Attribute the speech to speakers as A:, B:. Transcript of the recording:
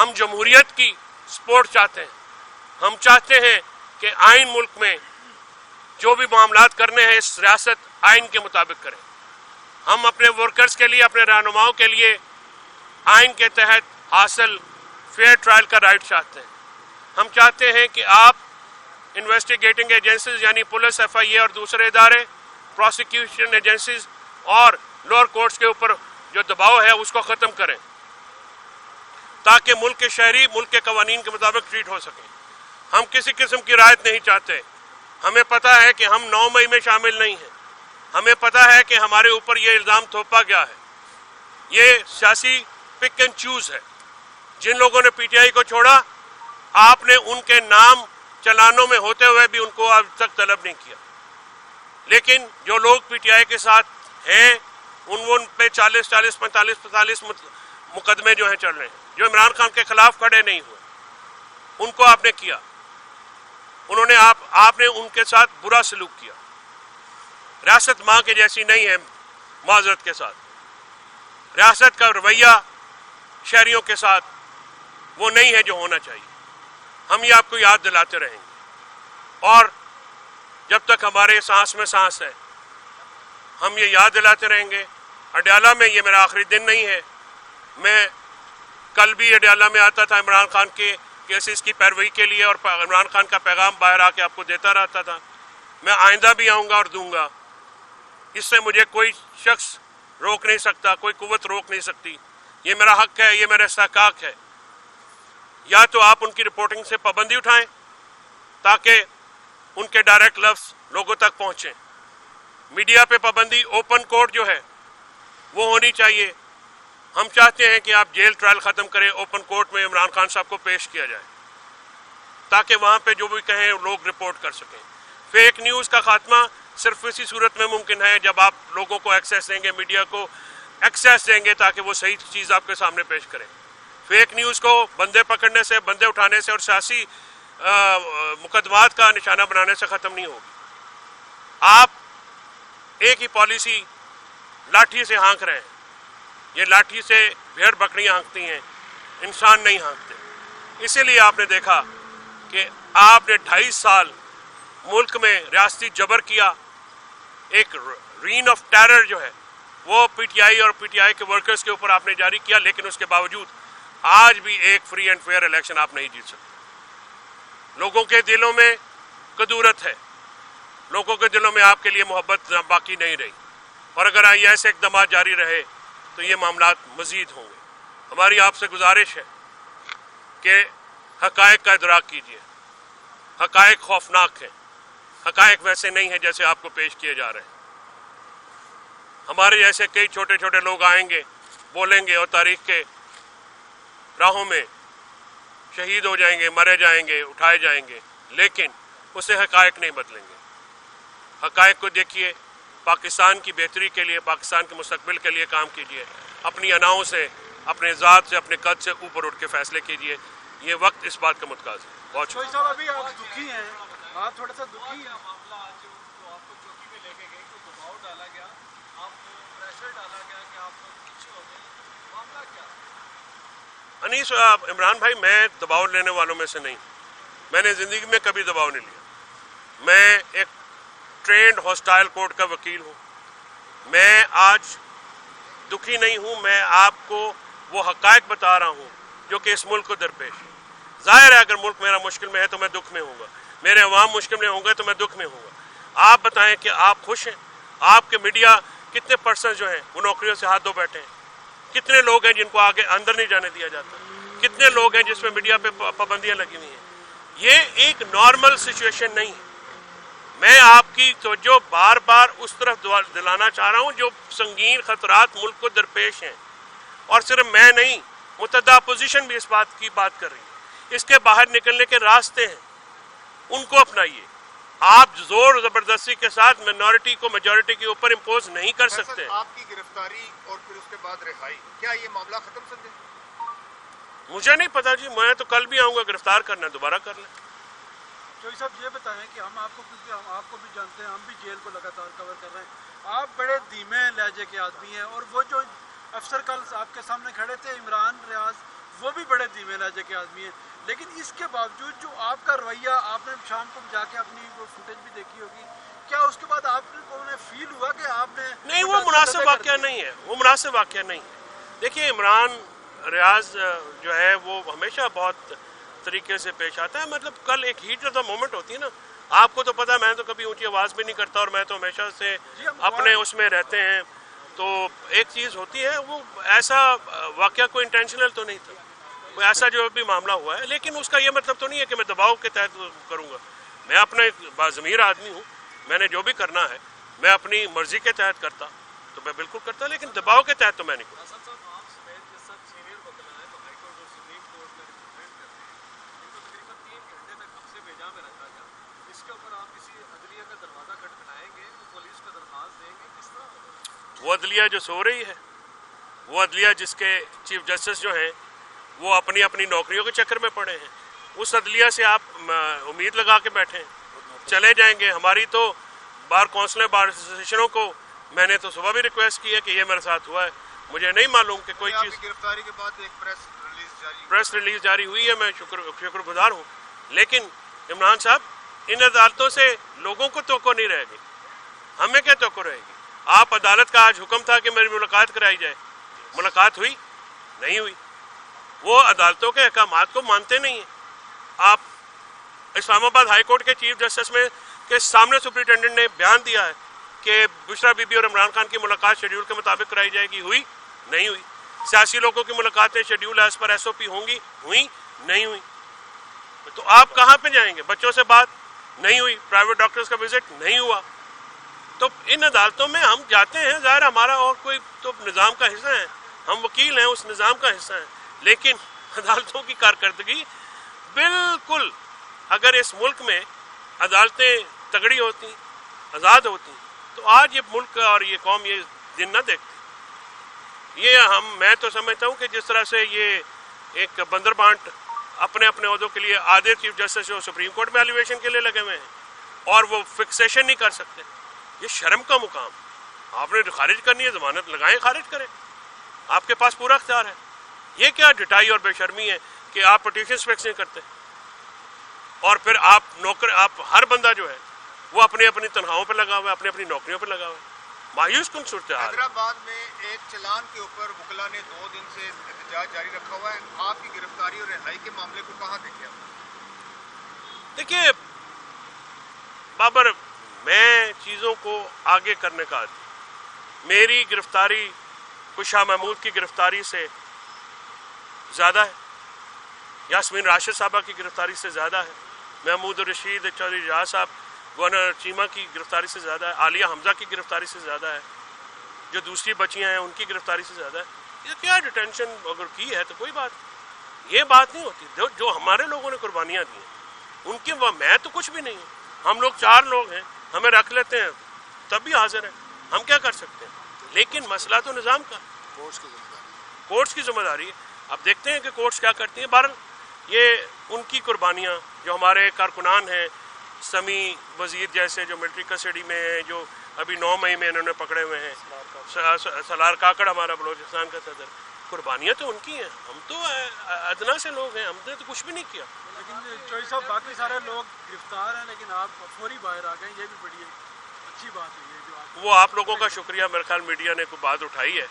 A: ہم جمہوریت کی سپورٹ چاہتے ہیں. ہم چاہتے ہیں کہ آئین ملک میں جو بھی معاملات کرنے ہیں اس ریاست آئین کے مطابق کریں. ہم اپنے ورکرز کے لیے, اپنے رہنماؤں کے لیے آئین کے تحت حاصل فیئر ٹرائل کا رائٹ چاہتے ہیں. ہم چاہتے ہیں کہ آپ انویسٹیگیٹنگ ایجنسیز یعنی پولیس, ایف آئی اے اور دوسرے ادارے, پروسیکیوشن ایجنسیز اور لوور کورٹس کے اوپر جو دباؤ ہے اس کو ختم کریں تاکہ ملک کے شہری ملک کے قوانین کے مطابق ٹریٹ ہو سکیں. ہم کسی قسم کی رعایت نہیں چاہتے. ہمیں پتہ ہے کہ ہم 9 مئی میں شامل نہیں ہیں. ہمیں پتہ ہے کہ ہمارے اوپر یہ الزام تھوپا گیا ہے. یہ سیاسی پک اینڈ چوز ہے. جن لوگوں نے پی ٹی آئی کو چھوڑا, آپ نے ان کے نام چلانوں میں ہوتے ہوئے بھی ان کو اب تک طلب نہیں کیا. لیکن جو لوگ پی ٹی آئی کے ساتھ ہیں ان پہ 45 مقدمے جو ہیں چل رہے ہیں, جو عمران خان کے خلاف کھڑے نہیں ہوئے, ان کو آپ نے کیا. انہوں نے آپ نے ان کے ساتھ برا سلوک کیا. ریاست ماں کے جیسی نہیں ہے. معذرت کے ساتھ ریاست کا رویہ شہریوں کے ساتھ وہ نہیں ہے جو ہونا چاہیے. ہم یہ آپ کو یاد دلاتے رہیں گے اور جب تک ہمارے سانس میں سانس ہے ہم یہ یاد دلاتے رہیں گے. اڈیالہ میں یہ میرا آخری دن نہیں ہے. میں کل بھی اڈیالہ میں آتا تھا عمران خان کے کیسز کی پیروی کے لیے اور عمران خان کا پیغام باہر آ کے آپ کو دیتا رہتا تھا. میں آئندہ بھی آؤں گا اور دوں گا. اس سے مجھے کوئی شخص روک نہیں سکتا, کوئی قوت روک نہیں سکتی. یہ میرا حق ہے, یہ میرا استحقاق ہے. یا تو آپ ان کی رپورٹنگ سے پابندی اٹھائیں تاکہ ان کے ڈائریکٹ لفظ لوگوں تک پہنچیں. میڈیا پہ پابندی, اوپن کورٹ جو ہے وہ ہونی چاہیے. ہم چاہتے ہیں کہ آپ جیل ٹرائل ختم کریں, اوپن کورٹ میں عمران خان صاحب کو پیش کیا جائے تاکہ وہاں پہ جو بھی کہیں لوگ رپورٹ کر سکیں. فیک نیوز کا خاتمہ صرف اسی صورت میں ممکن ہے جب آپ لوگوں کو ایکسیس دیں گے, میڈیا کو ایکسیس دیں گے تاکہ وہ صحیح چیز آپ کے سامنے پیش کریں. فیک نیوز کو بندے پکڑنے سے, بندے اٹھانے سے اور سیاسی مقدمات کا نشانہ بنانے سے ختم نہیں ہوگی. آپ ایک ہی پالیسی لاٹھی سے ہانک رہے ہیں. یہ لاٹھی سے بھیڑ بکریاں ہانکتی ہیں, انسان نہیں ہانکتے. اسی لیے آپ نے دیکھا کہ آپ نے 2.5 سال ملک میں ریاستی جبر کیا. ایک رین آف ٹیرر جو ہے وہ پی ٹی آئی اور پی ٹی آئی کے ورکرز کے اوپر آپ نے جاری کیا, لیکن اس کے باوجود آج بھی ایک فری اینڈ فیئر الیکشن آپ نہیں جیت سکتے. لوگوں کے دلوں میں کدورت ہے, لوگوں کے دلوں میں آپ کے لیے محبت باقی نہیں رہی. اور اگر یہ ایسے اقدامات جاری رہے تو یہ معاملات مزید ہوں گے. ہماری آپ سے گزارش ہے کہ حقائق کا ادراک کیجیے. حقائق خوفناک ہیں. حقائق ویسے نہیں ہیں جیسے آپ کو پیش کیے جا رہے ہیں. ہمارے جیسے کئی چھوٹے چھوٹے لوگ آئیں گے, بولیں گے اور تاریخ کے راہوں میں شہید ہو جائیں گے, مرے جائیں گے, اٹھائے جائیں گے, لیکن اس سے حقائق نہیں بدلیں گے. حقائق کو دیکھیے, پاکستان کی بہتری کے لیے, پاکستان کے مستقبل کے لیے کام کیجیے. اپنی اناؤں سے, اپنے ذات سے, اپنے قد سے اوپر اٹھ کے فیصلے کیجیے. یہ وقت اس بات کا متقاضی ہے. بہت شکریہ.
B: صاحب ابھی آپ دکھی ہیں, آپ تھوڑا سا دکھی ہیں.
A: انیس عمران بھائی, میں دباؤ لینے والوں میں سے نہیں. میں نے زندگی میں کبھی دباؤ نہیں لیا. میں ایک ٹرینڈ ہاسٹائل کورٹ کا وکیل ہوں. میں آج دکھی نہیں ہوں. میں آپ کو وہ حقائق بتا رہا ہوں جو کہ اس ملک کو درپیش ہے. ظاہر ہے اگر ملک میرا مشکل میں ہے تو میں دکھ میں ہوں گا, میرے عوام مشکل میں ہوں گے تو میں دکھ میں ہوں گا. آپ بتائیں کہ آپ خوش ہیں؟ آپ کے میڈیا کتنے پرسنز جو ہیں وہ نوکریوں سے ہاتھ دھو بیٹھے ہیں؟ کتنے لوگ ہیں جن کو آگے اندر نہیں جانے دیا جاتا؟ کتنے لوگ ہیں جس پہ میڈیا پہ پابندیاں لگی ہوئی ہیں؟ یہ ایک نارمل سچویشن نہیں ہے. میں آپ کی توجہ بار بار اس طرف دلانا چاہ رہا ہوں جو سنگین خطرات ملک کو درپیش ہیں. اور صرف میں نہیں, متحدہ اپوزیشن بھی اس بات کی بات کر رہی ہے. اس کے باہر نکلنے کے راستے ہیں, ان کو اپنائیے. آپ زور زبردستی کے ساتھ مائنورٹی کو میجورٹی کے اوپر امپوز نہیں کر سکتے.
C: آپ کی گرفتاری اور پھر اس کے بعد رہائی, کیا یہ معاملہ ختم سمجھیں؟
A: مجھے نہیں پتا جی, میں تو کل بھی آؤں گا. گرفتار کرنا دوبارہ کر لیں.
B: چوہدری صاحب یہ بتائیں کہ ہم آپ کو, کیونکہ ہم آپ کو بھی جانتے ہیں, ہم بھی جیل کو لگاتار کور کر رہے ہیں. آپ بڑے دھیمے لہجے کے آدمی ہیں, اور وہ جو افسر کل آپ کے سامنے کھڑے تھے, عمران ریاض وہ بھی بڑے دھیمے لہجے کے آدمی ہیں، لیکن اس کے باوجود جو آپ کا رویہ، آپ نے شام کو جا کے اپنی وہ فوٹیج بھی دیکھی ہوگی، کیا اس کے بعد آپ کو فیل ہوا کہ آپ نے
A: نہیں، وہ مناسب واقعہ نہیں ہے، وہ مناسب واقعہ نہیں ہے. دیکھیے عمران ریاض جو ہے وہ ہمیشہ بہت طریقے سے پیش آتا ہے. مطلب کل ایک ہیٹ آف دا مومنٹ ہوتی ہے نا، آپ کو تو پتا میں تو کبھی اونچی آواز بھی نہیں کرتا اور میں تو ہمیشہ سے اپنے اس میں رہتے ہیں. تو ایک چیز ہوتی ہے، وہ ایسا واقعہ کوئی انٹینشنل تو نہیں تھا، کوئی ایسا جو بھی معاملہ ہوا ہے، لیکن اس کا یہ مطلب تو نہیں ہے کہ میں دباؤ کے تحت کروں گا. میں اپنے باضمیر آدمی ہوں، میں نے جو بھی کرنا ہے میں اپنی مرضی کے تحت کرتا تو میں بالکل کرتا، لیکن دباؤ کے تحت تو میں نہیں کرتا. وہ عدلیہ جو سو رہی ہے، وہ عدلیہ جس کے چیف جسٹس جو ہیں وہ اپنی اپنی نوکریوں کے چکر میں پڑے ہیں، اس عدلیہ سے آپ امید لگا کے بیٹھے ہیں چلے جائیں گے. ہماری تو بار کونسلر بار ایسوسیشنوں کو میں نے تو صبح بھی ریکویسٹ کی ہے کہ یہ میرے ساتھ ہوا ہے، مجھے نہیں معلوم کہ کوئی چیز.
C: گرفتاری کے بعد ایک
A: پریس ریلیز جاری ہوئی ہے، میں شکر گزار ہوں، لیکن عمران صاحب ان عدالتوں سے لوگوں کو توقع نہیں رہے گی، ہمیں کیا توقع رہے گی؟ آپ عدالت کا آج حکم تھا کہ میری ملاقات کرائی جائے، ملاقات ہوئی نہیں ہوئی. وہ عدالتوں کے احکامات کو مانتے نہیں ہیں. آپ اسلام آباد ہائی کورٹ کے چیف جسٹس میں کے سامنے سپرنٹینڈنٹ نے بیان دیا ہے کہ بشرا بی بی اور عمران خان کی ملاقات شیڈیول کے مطابق کرائی جائے گی، ہوئی نہیں ہوئی. سیاسی لوگوں کی ملاقاتیں schedule as per S O P ہوں گی، ہوئی نہیں ہوئی. تو آپ کہاں پہ جائیں گے؟ بچوں سے بات نہیں ہوئی، پرائیویٹ ڈاکٹرز کا وزٹ نہیں ہوا. تو ان عدالتوں میں ہم جاتے ہیں، ظاہر ہمارا اور کوئی تو نظام کا حصہ ہیں، ہم وکیل ہیں، اس نظام کا حصہ ہیں، لیکن عدالتوں کی کارکردگی بالکل، اگر اس ملک میں عدالتیں تگڑی ہوتی، آزاد ہوتی، تو آج یہ ملک اور یہ قوم یہ دن نہ دیکھتی. یہ میں تو سمجھتا ہوں کہ جس طرح سے یہ ایک بندر بانٹ اپنے اپنے عہدوں کے لیے آدھے چیف جسٹس جو سپریم کورٹ میں ایلیویشن کے لیے لگے ہوئے ہیں اور وہ فکسیشن نہیں کر سکتے، یہ شرم کا مقام. آپ نے خارج کرنی ہے، ضمانت لگائیں، خارج کریں، آپ کے پاس پورا اختیار ہے. یہ کیا ڈٹائی اور بے شرمی ہے کہ آپ پٹیشنز فکس نہیں کرتے اور پھر آپ ہر بندہ جو ہے وہ اپنی اپنی تنخواہوں پہ لگا ہوا ہے، اپنی اپنی نوکریوں پہ لگا ہوا ہے. مایوس کن صورتحال.
C: حیدرآباد میں ایک چلان کے اوپر وکلا نے 2 دن سے احتجاج جاری رکھا ہوا ہے. آپ کی گرفتاری اور رہائی کے معاملے کو کہاں دیکھیں؟
A: دیکھیے بابر، میں چیزوں کو آگے کرنے کا عادی. میری گرفتاری کوئی شاہ محمود کی گرفتاری سے زیادہ ہے، یاسمین راشد صاحبہ کی گرفتاری سے زیادہ ہے، محمود الرشید چودھری جہاز صاحب گورنر چیمہ کی گرفتاری سے زیادہ ہے، عالیہ حمزہ کی گرفتاری سے زیادہ ہے، جو دوسری بچیاں ہیں ان کی گرفتاری سے زیادہ ہے. یہ کیا ڈیٹینشن اگر کی ہے تو کوئی بات، یہ بات نہیں ہوتی. جو ہمارے لوگوں نے قربانیاں دی ہیں ان کی، میں تو کچھ بھی نہیں ہوں. ہم لوگ 4 لوگ ہیں، ہمیں رکھ لیتے ہیں تب بھی حاضر ہیں، ہم کیا کر سکتے ہیں. لیکن مسئلہ تو نظام کا، کورٹس کی ذمہ داری ہے. اب دیکھتے ہیں کہ کورٹس کیا کرتی ہیں. بہرحال یہ ان کی قربانیاں، جو ہمارے کارکنان ہیں، سمیع وزیر جیسے جو ملٹری کسٹڈی میں ہیں، جو ابھی 9 مئی میں انہوں نے پکڑے ہوئے ہیں، سلار کاکڑ ہمارا بلوچستان کا صدر، قربانیاں تو ان کی ہیں. ہم تو ادنا سے لوگ ہیں، ہم نے تو کچھ بھی نہیں کیا.
B: لیکن چوہدری صاحب باقی سارے لوگ گرفتار ہیں لیکن آپ فوری باہر آ گئے، یہ بھی بڑی اچھی بات ہے. یہ جو
A: وہ آپ لوگوں کا شکریہ، میرے خیال میڈیا نے کوئی بات اٹھائی ہے.